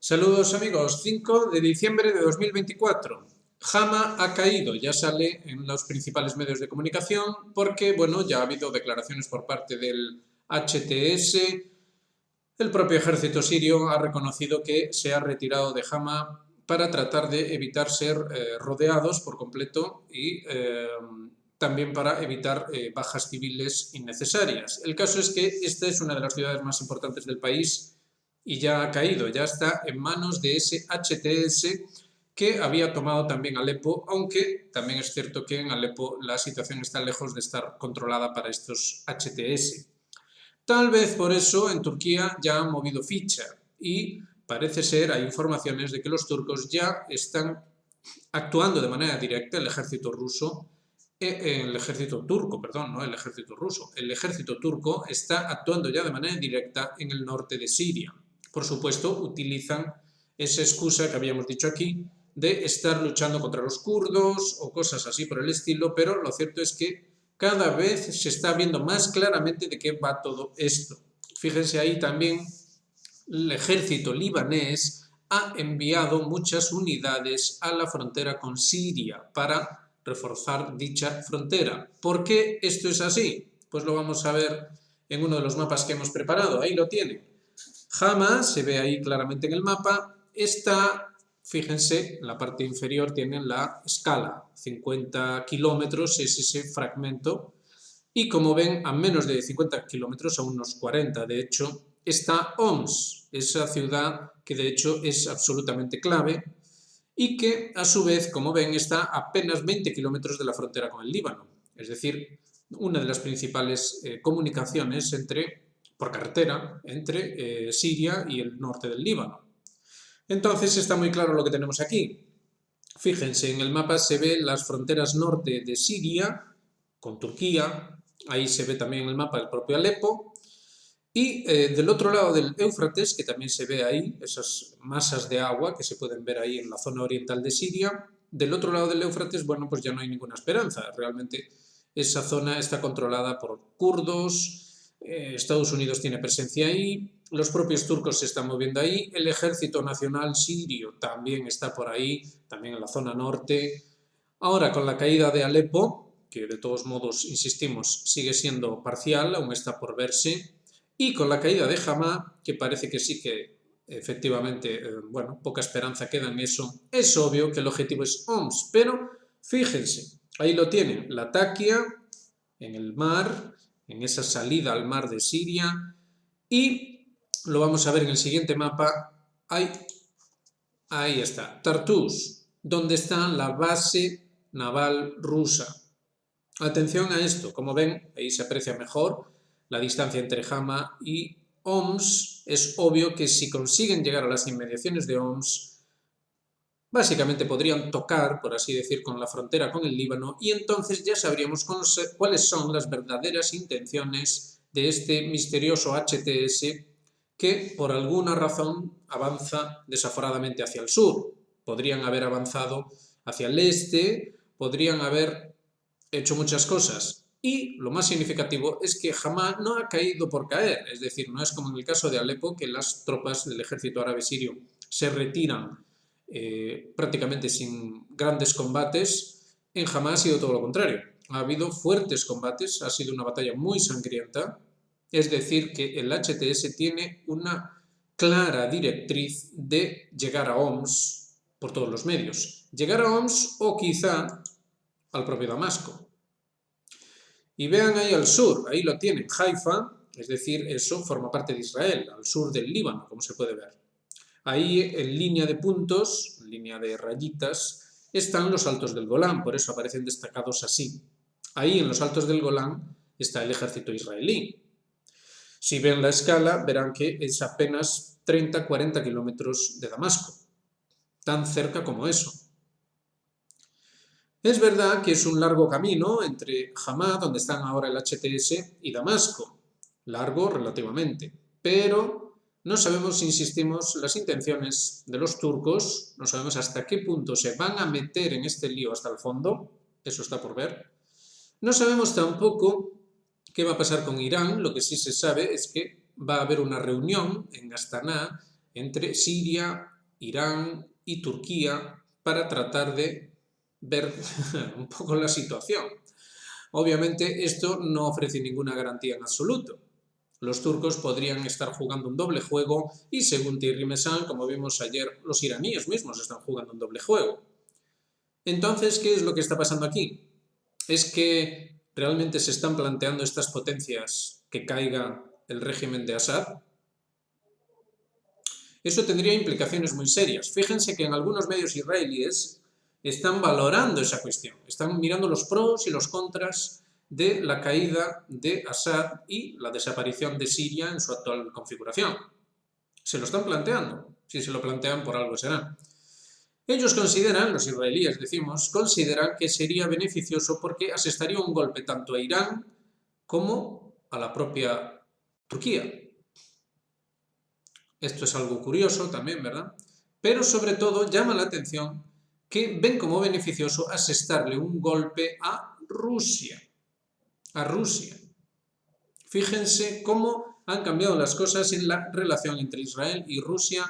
Saludos amigos, 5 de diciembre de 2024. Hama ha caído, ya sale en los principales medios de comunicación porque, bueno, ya ha habido declaraciones por parte del HTS. El propio ejército sirio ha reconocido que se ha retirado de Hama para tratar de evitar ser rodeados por completo y también para evitar bajas civiles innecesarias. El caso es que esta es una de las ciudades más importantes del país y ya ha caído, ya está en manos de ese HTS que había tomado también Alepo, aunque también es cierto que en Alepo la situación está lejos de estar controlada para estos HTS. Tal vez por eso en Turquía ya han movido ficha y parece ser, hay informaciones de que los turcos ya están actuando de manera directa, el ejército turco, perdón, no el ejército ruso, el ejército turco está actuando ya de manera directa en el norte de Siria. Por supuesto, utilizan esa excusa que habíamos dicho aquí de estar luchando contra los kurdos o cosas así por el estilo, pero lo cierto es que cada vez se está viendo más claramente de qué va todo esto. Fíjense ahí también, el ejército libanés ha enviado muchas unidades a la frontera con Siria para reforzar dicha frontera. ¿Por qué esto es así? Pues lo vamos a ver en uno de los mapas que hemos preparado. Ahí lo tienen. Hama se ve ahí claramente en el mapa. Esta, fíjense, en la parte inferior tienen la escala. 50 kilómetros es ese fragmento. Y como ven, a menos de 50 kilómetros, a unos 40 de hecho, está Homs, esa ciudad que de hecho es absolutamente clave y que a su vez, como ven, está a apenas 20 kilómetros de la frontera con el Líbano. Es decir, una de las principales comunicaciones por carretera entre Siria y el norte del Líbano. Entonces está muy claro lo que tenemos aquí. Fíjense, en el mapa se ven las fronteras norte de Siria con Turquía, ahí se ve también en el mapa el propio Alepo, y del otro lado del Éufrates, que también se ve ahí, esas masas de agua que se pueden ver ahí en la zona oriental de Siria, del otro lado del Éufrates, bueno, pues ya no hay ninguna esperanza. Realmente esa zona está controlada por kurdos, Estados Unidos tiene presencia ahí, los propios turcos se están moviendo ahí, el ejército nacional sirio también está por ahí, también en la zona norte. Ahora, con la caída de Alepo, que de todos modos, insistimos, sigue siendo parcial, aún está por verse, y con la caída de Hama, que parece que sí que efectivamente, bueno, poca esperanza queda en eso, es obvio que el objetivo es Homs, pero fíjense, ahí lo tienen, Latakia, en el mar, en esa salida al mar de Siria, y lo vamos a ver en el siguiente mapa, ahí está, Tartus, donde está la base naval rusa. Atención a esto, como ven, ahí se aprecia mejor la distancia entre Hama y Homs. Es obvio que si consiguen llegar a las inmediaciones de Homs, básicamente podrían tocar, por así decir, con la frontera con el Líbano y entonces ya sabríamos cuáles son las verdaderas intenciones de este misterioso HTS que por alguna razón avanza desaforadamente hacia el sur. Podrían haber avanzado hacia el este, podrían haber hecho muchas cosas. Y lo más significativo es que Hama no ha caído por caer, es decir, no es como en el caso de Alepo, que las tropas del ejército árabe sirio se retiran prácticamente sin grandes combates. En Hama ha sido todo lo contrario. Ha habido fuertes combates, ha sido una batalla muy sangrienta, es decir, que el HTS tiene una clara directriz de llegar a Homs por todos los medios. Llegar a Homs o quizá al propio Damasco. Y vean ahí al sur, ahí lo tienen, Haifa, es decir, eso forma parte de Israel, al sur del Líbano, como se puede ver. Ahí en línea de puntos, en línea de rayitas, están los altos del Golán, por eso aparecen destacados así. Ahí en los altos del Golán está el ejército israelí. Si ven la escala, verán que es apenas 30-40 kilómetros de Damasco, tan cerca como eso. Es verdad que es un largo camino entre Hama, donde están ahora el HTS, y Damasco, largo relativamente, pero no sabemos, insistimos, las intenciones de los turcos, no sabemos hasta qué punto se van a meter en este lío hasta el fondo, eso está por ver. No sabemos tampoco qué va a pasar con Irán, lo que sí se sabe es que va a haber una reunión en Astana entre Siria, Irán y Turquía para tratar de ver un poco la situación. Obviamente esto no ofrece ninguna garantía en absoluto. Los turcos podrían estar jugando un doble juego y, según Thierry Meyssan, como vimos ayer, los iraníes mismos están jugando un doble juego. Entonces, ¿qué es lo que está pasando aquí? ¿Es que realmente se están planteando estas potencias que caiga el régimen de Assad? Eso tendría implicaciones muy serias. Fíjense que en algunos medios israelíes están valorando esa cuestión, están mirando los pros y los contras de la caída de Assad y la desaparición de Siria en su actual configuración. Se lo están planteando. Si se lo plantean, por algo será. Ellos consideran, los israelíes decimos, consideran que sería beneficioso porque asestaría un golpe tanto a Irán como a la propia Turquía. Esto es algo curioso también, ¿verdad? Pero sobre todo llama la atención que ven como beneficioso asestarle un golpe a Rusia. A Rusia. Fíjense cómo han cambiado las cosas en la relación entre Israel y Rusia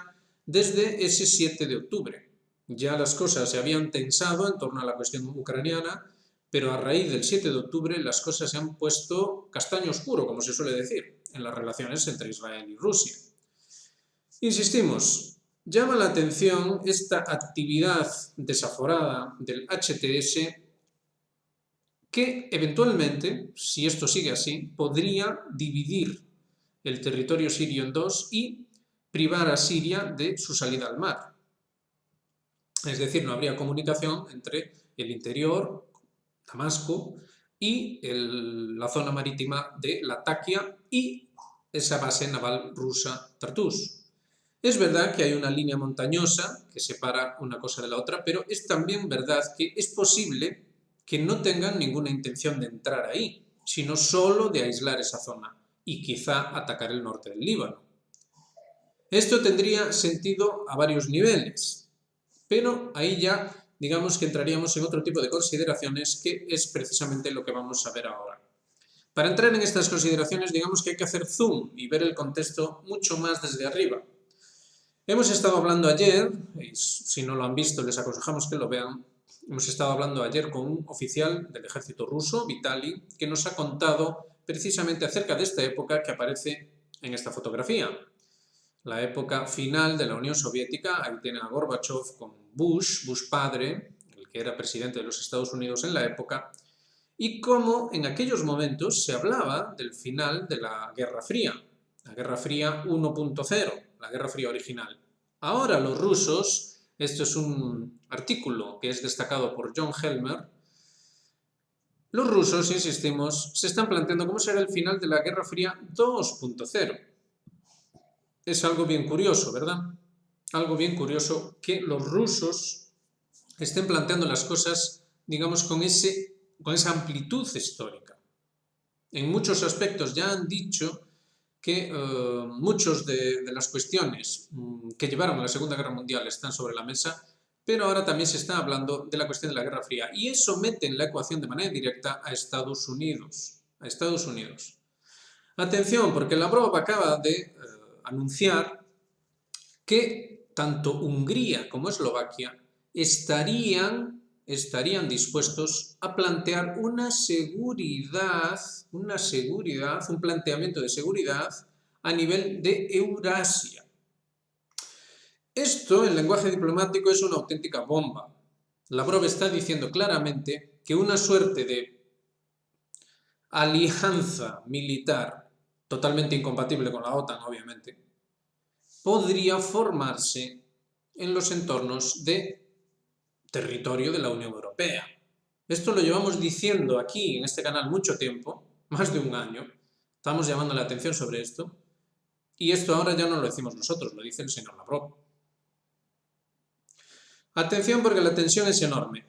desde ese 7 de octubre. Ya las cosas se habían tensado en torno a la cuestión ucraniana, pero a raíz del 7 de octubre las cosas se han puesto castaño oscuro, como se suele decir, en las relaciones entre Israel y Rusia. Insistimos, llama la atención esta actividad desaforada del HTS que eventualmente, si esto sigue así, podría dividir el territorio sirio en dos y privar a Siria de su salida al mar. Es decir, no habría comunicación entre el interior, Damasco, y la zona marítima de Latakia y esa base naval rusa Tartus. Es verdad que hay una línea montañosa que separa una cosa de la otra, pero es también verdad que es posible que no tengan ninguna intención de entrar ahí, sino solo de aislar esa zona y quizá atacar el norte del Líbano. Esto tendría sentido a varios niveles, pero ahí ya digamos que entraríamos en otro tipo de consideraciones que es precisamente lo que vamos a ver ahora. Para entrar en estas consideraciones digamos que hay que hacer zoom y ver el contexto mucho más desde arriba. Hemos estado hablando ayer, y si no lo han visto les aconsejamos que lo vean, hemos estado hablando ayer con un oficial del ejército ruso, Vitaly, que nos ha contado precisamente acerca de esta época que aparece en esta fotografía. La época final de la Unión Soviética, ahí tienen a Gorbachev con Bush padre, el que era presidente de los Estados Unidos en la época, y cómo en aquellos momentos se hablaba del final de la Guerra Fría 1.0, la Guerra Fría original. Ahora los rusos, esto es un artículo que es destacado por John Helmer, los rusos, insistimos, se están planteando cómo será el final de la Guerra Fría 2.0. Es algo bien curioso, ¿verdad? Algo bien curioso que los rusos estén planteando las cosas, digamos, con esa amplitud histórica. En muchos aspectos ya han dicho que muchas de las cuestiones que llevaron a la Segunda Guerra Mundial están sobre la mesa, pero ahora también se está hablando de la cuestión de la Guerra Fría y eso mete en la ecuación de manera directa a Estados Unidos. Atención, porque Lavrov acaba de anunciar que tanto Hungría como Eslovaquia estarían dispuestos a plantear un planteamiento de seguridad a nivel de Eurasia. Esto, en lenguaje diplomático, es una auténtica bomba. Lavrov está diciendo claramente que una suerte de alianza militar, totalmente incompatible con la OTAN, obviamente, podría formarse en los entornos de territorio de la Unión Europea. Esto lo llevamos diciendo aquí en este canal mucho tiempo, más de un año. Estamos llamando la atención sobre esto. Y esto ahora ya no lo decimos nosotros, lo dice el señor Lavrov. Atención porque la tensión es enorme.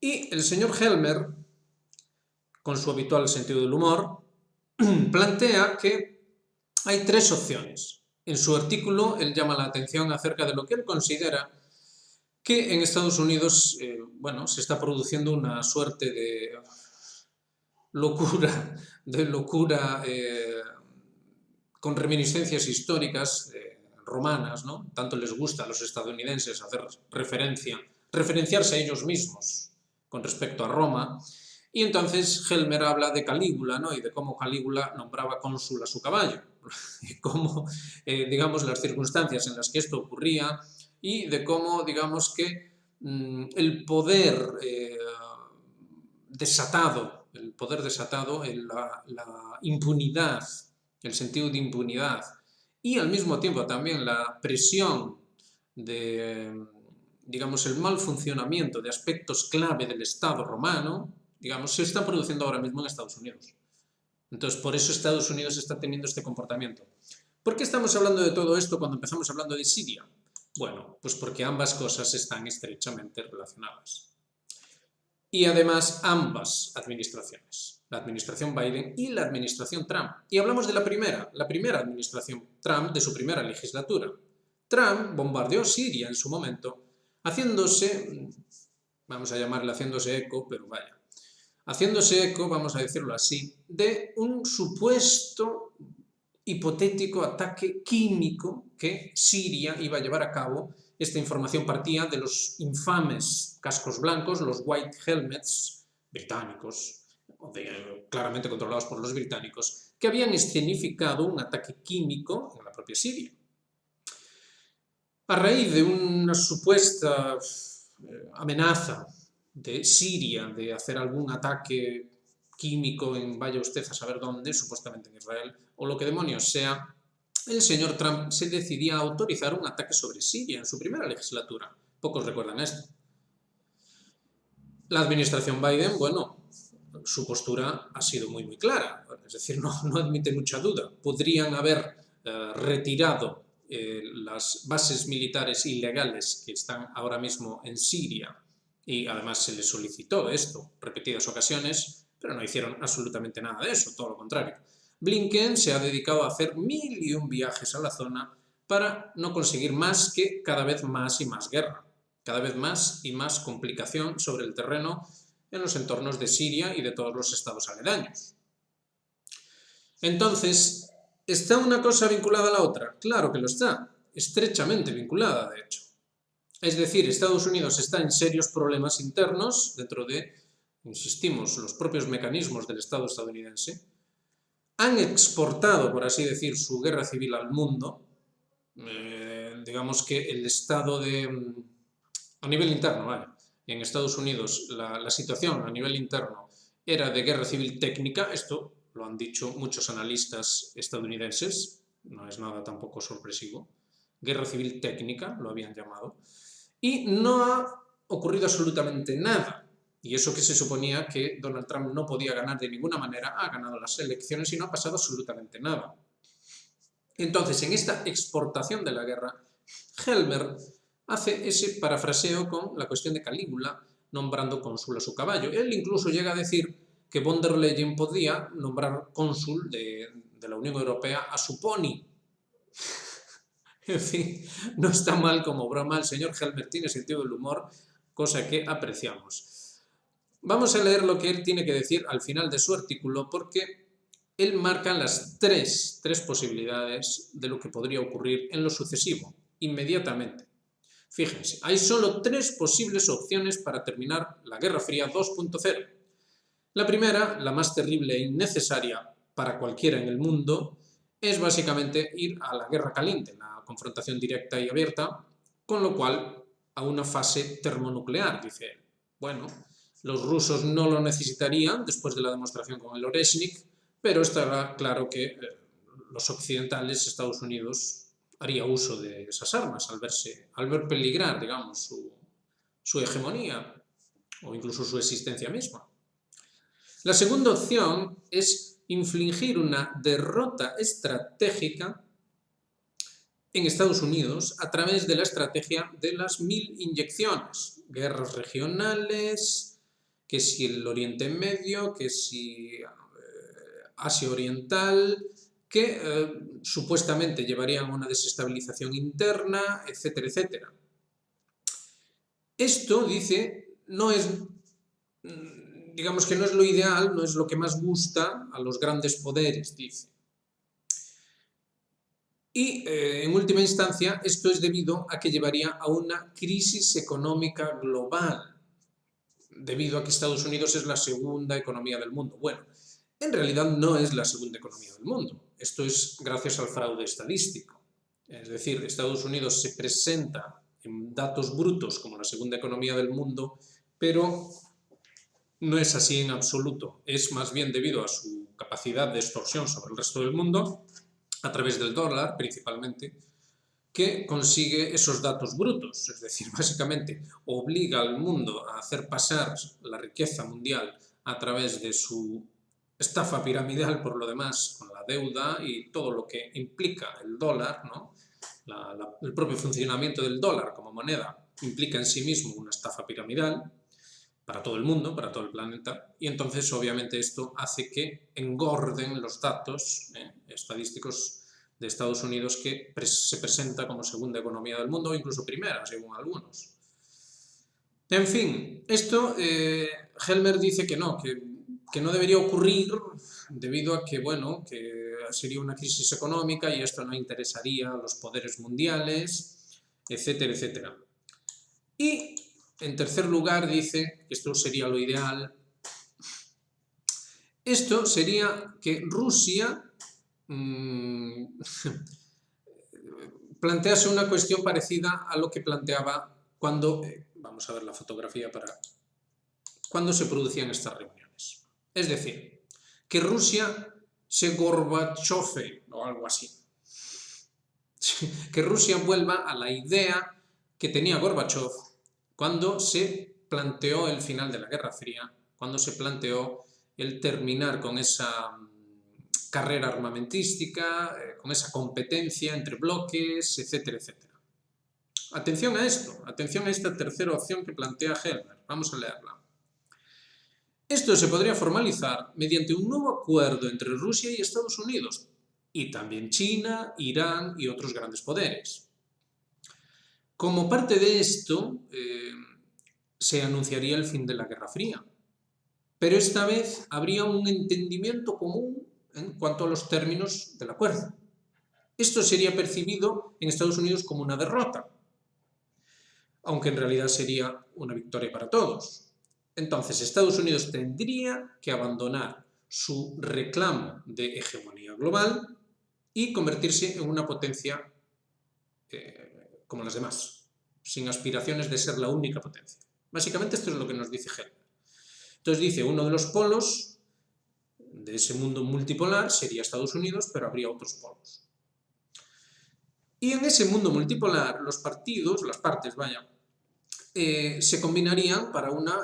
Y el señor Helmer, con su habitual sentido del humor, plantea que hay tres opciones. En su artículo él llama la atención acerca de lo que él considera que en Estados Unidos, se está produciendo una suerte de locura con reminiscencias históricas romanas, ¿no? Tanto les gusta a los estadounidenses hacer referenciarse a ellos mismos con respecto a Roma. Y entonces Helmer habla de Calígula, ¿no? Y de cómo Calígula nombraba cónsul a su caballo, y cómo, digamos, las circunstancias en las que esto ocurría y de cómo, digamos, que el poder desatado, la impunidad, el sentido de impunidad y al mismo tiempo también la presión de, digamos, el mal funcionamiento de aspectos clave del Estado romano, digamos, se está produciendo ahora mismo en Estados Unidos. Entonces, por eso Estados Unidos está teniendo este comportamiento. ¿Por qué estamos hablando de todo esto cuando empezamos hablando de Siria? Bueno, pues porque ambas cosas están estrechamente relacionadas. Y además ambas administraciones, la administración Biden y la administración Trump. Y hablamos de la primera administración Trump de su primera legislatura. Trump bombardeó Siria en su momento, haciéndose, vamos a llamarle haciéndose eco, pero vaya, haciéndose eco, vamos a decirlo así, de un supuesto hipotético ataque químico que Siria iba a llevar a cabo. Esta información partía de los infames cascos blancos, los White Helmets británicos, claramente controlados por los británicos, que habían escenificado un ataque químico en la propia Siria. A raíz de una supuesta amenaza de Siria de hacer algún ataque químico en vaya usted a saber dónde, supuestamente en Israel, o lo que demonios sea, el señor Trump se decidía a autorizar un ataque sobre Siria en su primera legislatura. Pocos recuerdan esto. La administración Biden, bueno, su postura ha sido muy clara, es decir, no admite mucha duda. Podrían haber retirado las bases militares ilegales que están ahora mismo en Siria, y además se les solicitó esto repetidas ocasiones, pero no hicieron absolutamente nada de eso, todo lo contrario. Blinken se ha dedicado a hacer 1001 viajes a la zona para no conseguir más que cada vez más y más guerra, cada vez más y más complicación sobre el terreno en los entornos de Siria y de todos los estados aledaños. Entonces, ¿está una cosa vinculada a la otra? Claro que lo está, estrechamente vinculada, de hecho. Es decir, Estados Unidos está en serios problemas internos dentro de, insistimos, los propios mecanismos del Estado estadounidense. Han exportado, por así decir, su guerra civil al mundo. Digamos que el estado a nivel interno, ¿vale? En Estados Unidos la situación a nivel interno era de guerra civil técnica. Esto lo han dicho muchos analistas estadounidenses, no es nada tampoco sorpresivo. Guerra civil técnica lo habían llamado. Y no ha ocurrido absolutamente nada. Y eso que se suponía que Donald Trump no podía ganar de ninguna manera, ha ganado las elecciones y no ha pasado absolutamente nada. Entonces, en esta exportación de la guerra, Helmer hace ese parafraseo con la cuestión de Calígula, nombrando cónsul a su caballo. Él incluso llega a decir que von der Leyen podía nombrar cónsul de la Unión Europea a su pony. En fin, no está mal como broma, el señor Helmer tiene sentido del humor, cosa que apreciamos. Vamos a leer lo que él tiene que decir al final de su artículo, porque él marca las tres posibilidades de lo que podría ocurrir en lo sucesivo, inmediatamente. Fíjense, hay solo 3 posibles opciones para terminar la Guerra Fría 2.0. La primera, la más terrible e innecesaria para cualquiera en el mundo, es básicamente ir a la guerra caliente, la confrontación directa y abierta, con lo cual a una fase termonuclear, dice él. Bueno, los rusos no lo necesitarían después de la demostración con el Oreshnik, pero estará claro que los occidentales, Estados Unidos, haría uso de esas armas al ver peligrar, digamos, su hegemonía o incluso su existencia misma. La segunda opción es infligir una derrota estratégica en Estados Unidos a través de la estrategia de las 1000 inyecciones, guerras regionales, que si el Oriente Medio, que si Asia Oriental, que supuestamente llevarían a una desestabilización interna, etcétera, etcétera. Esto, dice, no es, digamos que no es lo ideal, no es lo que más gusta a los grandes poderes, dice. Y en última instancia esto es debido a que llevaría a una crisis económica global, debido a que Estados Unidos es la segunda economía del mundo. Bueno, en realidad no es la segunda economía del mundo. Esto es gracias al fraude estadístico. Es decir, Estados Unidos se presenta en datos brutos como la segunda economía del mundo, pero no es así en absoluto. Es más bien debido a su capacidad de extorsión sobre el resto del mundo, a través del dólar principalmente, que consigue esos datos brutos, es decir, básicamente obliga al mundo a hacer pasar la riqueza mundial a través de su estafa piramidal, por lo demás, con la deuda y todo lo que implica el dólar, ¿no? El propio funcionamiento del dólar como moneda implica en sí mismo una estafa piramidal para todo el mundo, para todo el planeta, y entonces obviamente esto hace que engorden los datos estadísticos de Estados Unidos, que se presenta como segunda economía del mundo o incluso primera, según algunos. En fin, esto Helmer dice que no debería ocurrir debido a que, bueno, que sería una crisis económica y esto no interesaría a los poderes mundiales, etcétera, etcétera. Y en tercer lugar dice que esto sería lo ideal. Esto sería que Rusia plantease una cuestión parecida a lo que planteaba cuando, vamos a ver la fotografía cuando se producían estas reuniones. Es decir, que Rusia se gorbachofe o algo así. Que Rusia vuelva a la idea que tenía Gorbachov cuando se planteó el final de la Guerra Fría, cuando se planteó el terminar con esa carrera armamentística, con esa competencia entre bloques, etcétera, etcétera. Atención a esto, atención a esta tercera opción que plantea Helmer. Vamos a leerla. Esto se podría formalizar mediante un nuevo acuerdo entre Rusia y Estados Unidos, y también China, Irán y otros grandes poderes. Como parte de esto, se anunciaría el fin de la Guerra Fría, pero esta vez habría un entendimiento común en cuanto a los términos del acuerdo. Esto sería percibido en Estados Unidos como una derrota, aunque en realidad sería una victoria para todos. Entonces, Estados Unidos tendría que abandonar su reclamo de hegemonía global y convertirse en una potencia como las demás, sin aspiraciones de ser la única potencia. Básicamente esto es lo que nos dice Helmer. Entonces dice, uno de los polos de ese mundo multipolar sería Estados Unidos, pero habría otros polos. Y en ese mundo multipolar, los partidos, las partes, se combinarían para una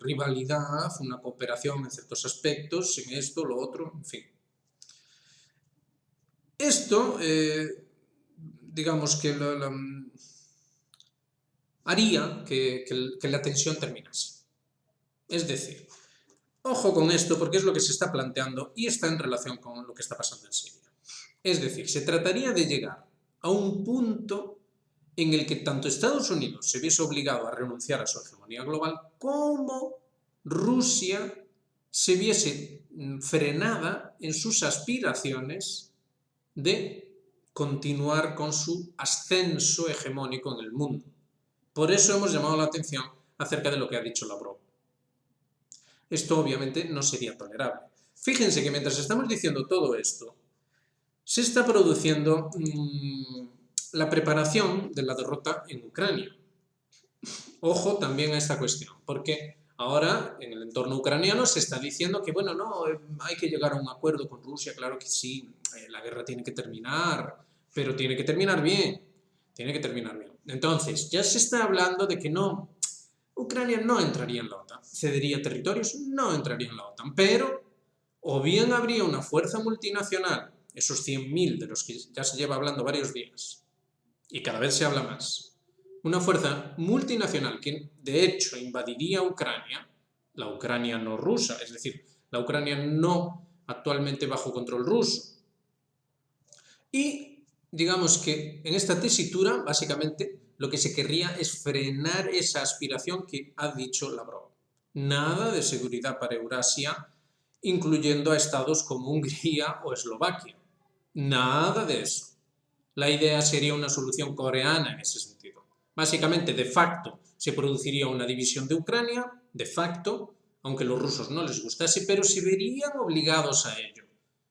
rivalidad, una cooperación en ciertos aspectos, en esto, lo otro, en fin. Esto, digamos que haría que la tensión terminase. Es decir, ojo con esto porque es lo que se está planteando y está en relación con lo que está pasando en Siria. Es decir, se trataría de llegar a un punto en el que tanto Estados Unidos se viese obligado a renunciar a su hegemonía global como Rusia se viese frenada en sus aspiraciones de continuar con su ascenso hegemónico en el mundo. Por eso hemos llamado la atención acerca de lo que ha dicho Lavrov. Esto obviamente no sería tolerable. Fíjense que mientras estamos diciendo todo esto, se está produciendo la preparación de la derrota en Ucrania. Ojo también a esta cuestión, porque ahora en el entorno ucraniano se está diciendo que, bueno, no, hay que llegar a un acuerdo con Rusia, claro que sí, la guerra tiene que terminar, pero tiene que terminar bien, tiene que terminar bien. Entonces, ya se está hablando de que no, Ucrania no entraría en la OTAN, cedería territorios, no entraría en la OTAN, pero o bien habría una fuerza multinacional, esos 100.000 de los que ya se lleva hablando varios días, y cada vez se habla más, una fuerza multinacional que de hecho invadiría Ucrania, la Ucrania no rusa, es decir, la Ucrania no actualmente bajo control ruso. Y digamos que en esta tesitura, básicamente, lo que se querría es frenar esa aspiración que ha dicho Lavrov. Nada de seguridad para Eurasia, incluyendo a estados como Hungría o Eslovaquia. Nada de eso. La idea sería una solución coreana en ese sentido. Básicamente, de facto, se produciría una división de Ucrania, de facto, aunque a los rusos no les gustase, pero se verían obligados a ello.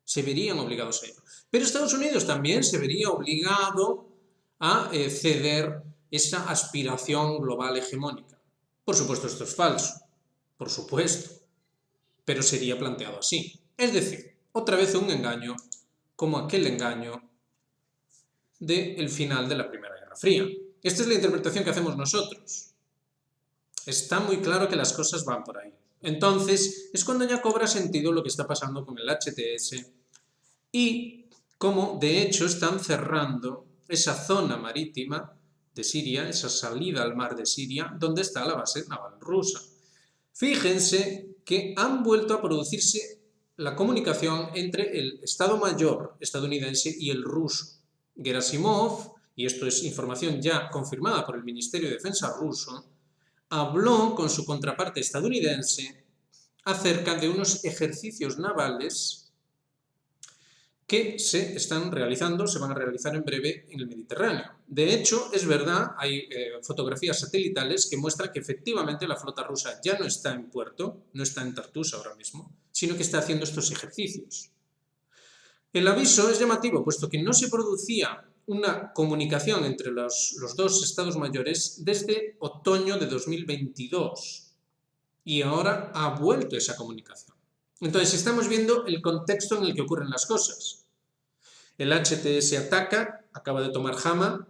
Se verían obligados a ello. Pero Estados Unidos también se vería obligado a ceder esa aspiración global hegemónica. Por supuesto, esto es falso, por supuesto, pero sería planteado así. Es decir, otra vez un engaño, como aquel engaño del final de la Primera Guerra Fría. Esta es la interpretación que hacemos nosotros. Está muy claro que las cosas van por ahí. Entonces, es cuando ya cobra sentido lo que está pasando con el HTS y cómo, de hecho, están cerrando esa zona marítima de Siria, esa salida al mar de Siria, donde está la base naval rusa. Fíjense que han vuelto a producirse la comunicación entre el Estado Mayor estadounidense y el ruso. Gerasimov, y esto es información ya confirmada por el Ministerio de Defensa ruso, habló con su contraparte estadounidense acerca de unos ejercicios navales que se están realizando, se van a realizar en breve en el Mediterráneo. De hecho, es verdad, hay fotografías satelitales que muestran que efectivamente la flota rusa ya no está en puerto, no está en Tartus ahora mismo, sino que está haciendo estos ejercicios. El aviso es llamativo, puesto que no se producía una comunicación entre los dos estados mayores desde otoño de 2022 y ahora ha vuelto esa comunicación. Entonces estamos viendo el contexto en el que ocurren las cosas. El HTS ataca, acaba de tomar Hama,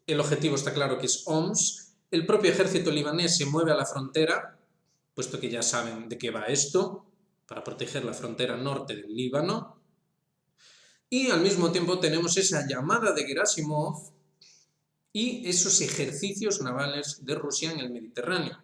el objetivo está claro que es Homs, el propio ejército libanés se mueve a la frontera, puesto que ya saben de qué va esto, para proteger la frontera norte del Líbano, y al mismo tiempo tenemos esa llamada de Gerasimov y esos ejercicios navales de Rusia en el Mediterráneo.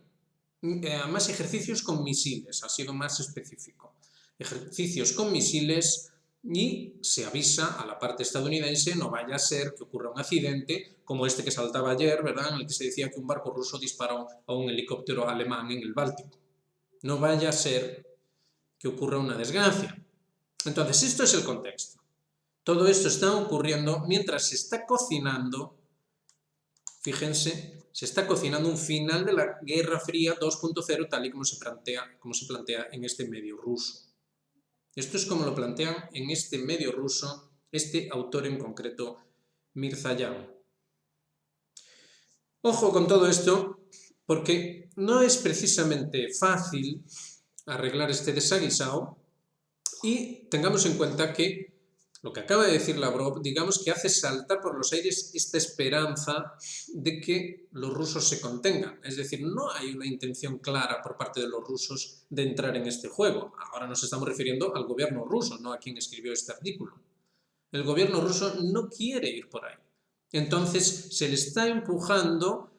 Más ejercicios con misiles, ha sido más específico. Ejercicios con misiles y se avisa a la parte estadounidense, no vaya a ser que ocurra un accidente como este que saltaba ayer, ¿verdad?, en el que se decía que un barco ruso disparó a un helicóptero alemán en el Báltico. No vaya a ser que ocurra una desgracia. Entonces, esto es el contexto. Todo esto está ocurriendo mientras se está cocinando, fíjense, se está cocinando un final de la Guerra Fría 2.0 tal y como se plantea en este medio ruso. Esto es como lo plantean en este medio ruso este autor en concreto, Mirzayan. Ojo con todo esto, porque no es precisamente fácil arreglar este desaguisado y tengamos en cuenta que lo que acaba de decir Lavrov, digamos que hace saltar por los aires esta esperanza de que los rusos se contengan. Es decir, no hay una intención clara por parte de los rusos de entrar en este juego. Ahora nos estamos refiriendo al gobierno ruso, no a quien escribió este artículo. El gobierno ruso no quiere ir por ahí. Entonces se le está empujando,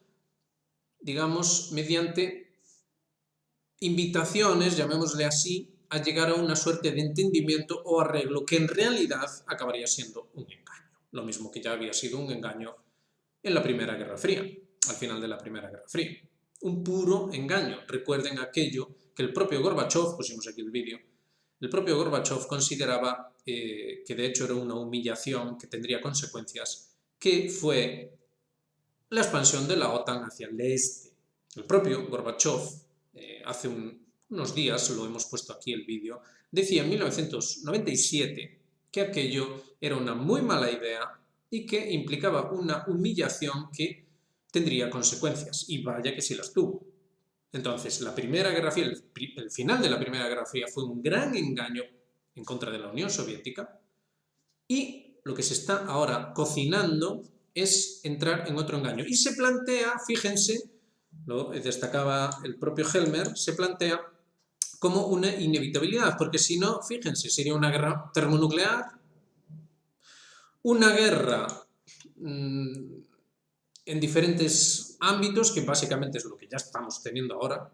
digamos, mediante invitaciones, llamémosle así, a llegar a una suerte de entendimiento o arreglo que en realidad acabaría siendo un engaño. Lo mismo que ya había sido un engaño en la Primera Guerra Fría, al final de la Primera Guerra Fría. Un puro engaño. Recuerden aquello que el propio Gorbachov, pusimos aquí el vídeo, el propio Gorbachov consideraba que de hecho era una humillación que tendría consecuencias, que fue la expansión de la OTAN hacia el este. El propio Gorbachov, hace unos días, lo hemos puesto aquí el vídeo, decía en 1997 que aquello era una muy mala idea y que implicaba una humillación que tendría consecuencias, y vaya que sí las tuvo. Entonces, la Primera Guerra Fría, el final de la Primera Guerra Fría fue un gran engaño en contra de la Unión Soviética y lo que se está ahora cocinando es entrar en otro engaño. Y se plantea, fíjense, lo destacaba el propio Helmer, se plantea como una inevitabilidad, porque si no, fíjense, sería una guerra termonuclear, una guerra en diferentes ámbitos, que básicamente es lo que ya estamos teniendo ahora,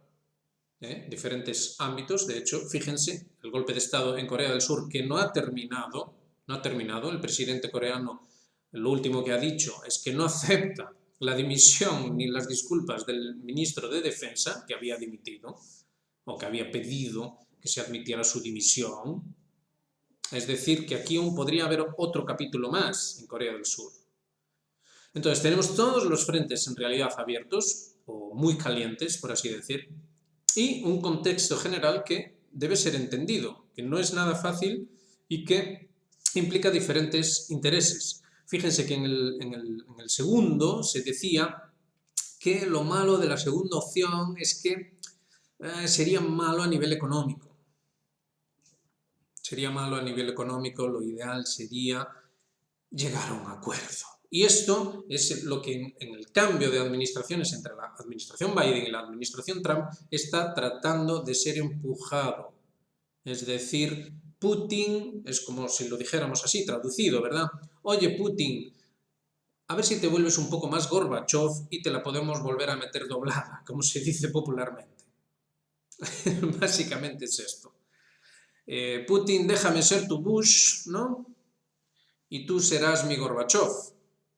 diferentes ámbitos. De hecho, fíjense, el golpe de Estado en Corea del Sur, que no ha terminado, el presidente coreano lo último que ha dicho es que no acepta la dimisión ni las disculpas del ministro de Defensa, que había dimitido, o que había pedido que se admitiera su dimisión. Es decir, que aquí aún podría haber otro capítulo más en Corea del Sur. Entonces, tenemos todos los frentes en realidad abiertos, o muy calientes, por así decir, y un contexto general que debe ser entendido, que no es nada fácil y que implica diferentes intereses. Fíjense que en el segundo se decía que lo malo de la segunda opción es que sería malo a nivel económico. Sería malo a nivel económico, lo ideal sería llegar a un acuerdo. Y esto es lo que en el cambio de administraciones entre la administración Biden y la administración Trump está tratando de ser empujado. Es decir, Putin, es como si lo dijéramos así, traducido, ¿verdad? Oye, Putin, a ver si te vuelves un poco más Gorbachev y te la podemos volver a meter doblada, como se dice popularmente. Básicamente es esto. Putin, déjame ser tu Bush, ¿no? Y tú serás mi Gorbachev.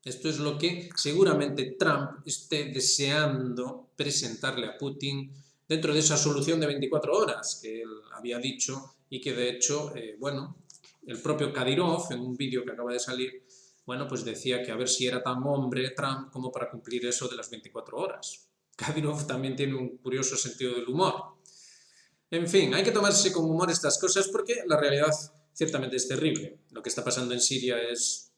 Esto es lo que seguramente Trump esté deseando presentarle a Putin dentro de esa solución de 24 horas que él había dicho y que de hecho, bueno, el propio Kadyrov, en un vídeo que acaba de salir, bueno, pues decía que a ver si era tan hombre Trump como para cumplir eso de las 24 horas. Kadyrov también tiene un curioso sentido del humor. En fin, hay que tomarse con humor estas cosas porque la realidad ciertamente es terrible. Lo que está pasando en Siria es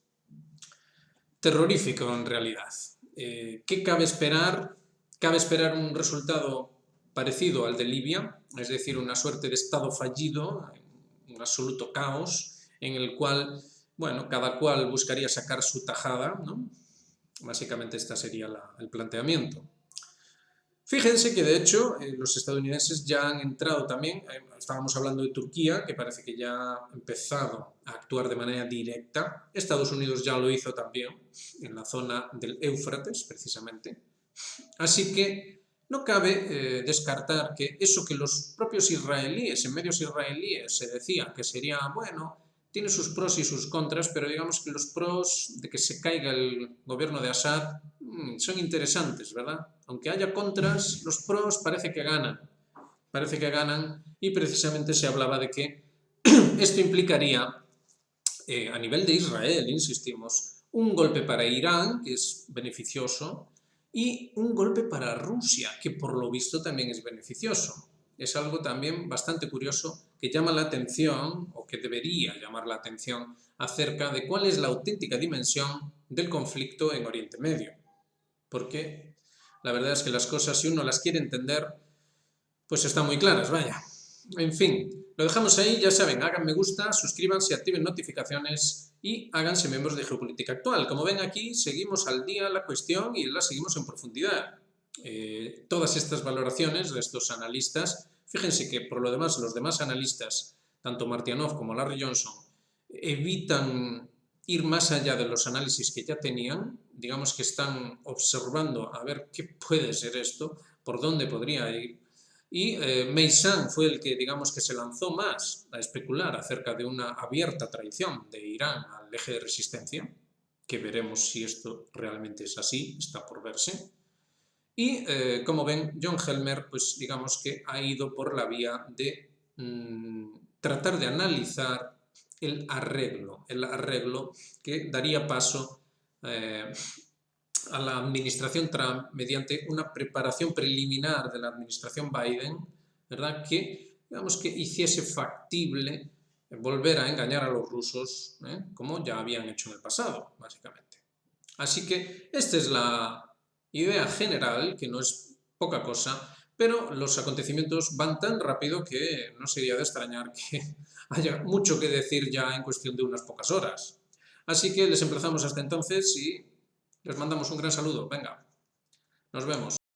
terrorífico en realidad. ¿Qué cabe esperar? Cabe esperar un resultado parecido al de Libia, es decir, una suerte de estado fallido, un absoluto caos, en el cual, bueno, cada cual buscaría sacar su tajada, ¿no? Básicamente este sería el planteamiento. Fíjense que de hecho los estadounidenses ya han entrado también, estábamos hablando de Turquía, que parece que ya ha empezado a actuar de manera directa. Estados Unidos ya lo hizo también en la zona del Éufrates, precisamente. Así que no cabe descartar que eso que los propios israelíes, en medios israelíes, se decía que sería, bueno, tiene sus pros y sus contras, pero digamos que los pros de que se caiga el gobierno de Assad son interesantes, ¿verdad? Aunque haya contras, los pros parece que ganan. Parece que ganan y precisamente se hablaba de que esto implicaría, a nivel de Israel, insistimos, un golpe para Irán, que es beneficioso, y un golpe para Rusia, que por lo visto también es beneficioso. Es algo también bastante curioso que llama la atención, o que debería llamar la atención, acerca de cuál es la auténtica dimensión del conflicto en Oriente Medio. Porque la verdad es que las cosas, si uno las quiere entender, pues están muy claras, vaya. En fin, lo dejamos ahí, ya saben, hagan me gusta, suscríbanse, activen notificaciones y háganse miembros de Geopolítica Actual. Como ven aquí, seguimos al día la cuestión y la seguimos en profundidad. Todas estas valoraciones de estos analistas, fíjense que por lo demás los demás analistas, tanto Martianov como Larry Johnson, evitan ir más allá de los análisis que ya tenían, digamos que están observando a ver qué puede ser esto, por dónde podría ir. Y Meyssan fue el que, digamos, que se lanzó más a especular acerca de una abierta traición de Irán al eje de resistencia, que veremos si esto realmente es así, está por verse. Y, como ven, John Helmer, pues digamos que ha ido por la vía de tratar de analizar el arreglo que daría paso a la administración Trump mediante una preparación preliminar de la administración Biden, ¿verdad? Que, digamos, que hiciese factible volver a engañar a los rusos, como ya habían hecho en el pasado, básicamente. Así que esta es la idea general, que no es poca cosa, pero los acontecimientos van tan rápido que no sería de extrañar que haya mucho que decir ya en cuestión de unas pocas horas. Así que les emplazamos hasta entonces y les mandamos un gran saludo. Venga, nos vemos.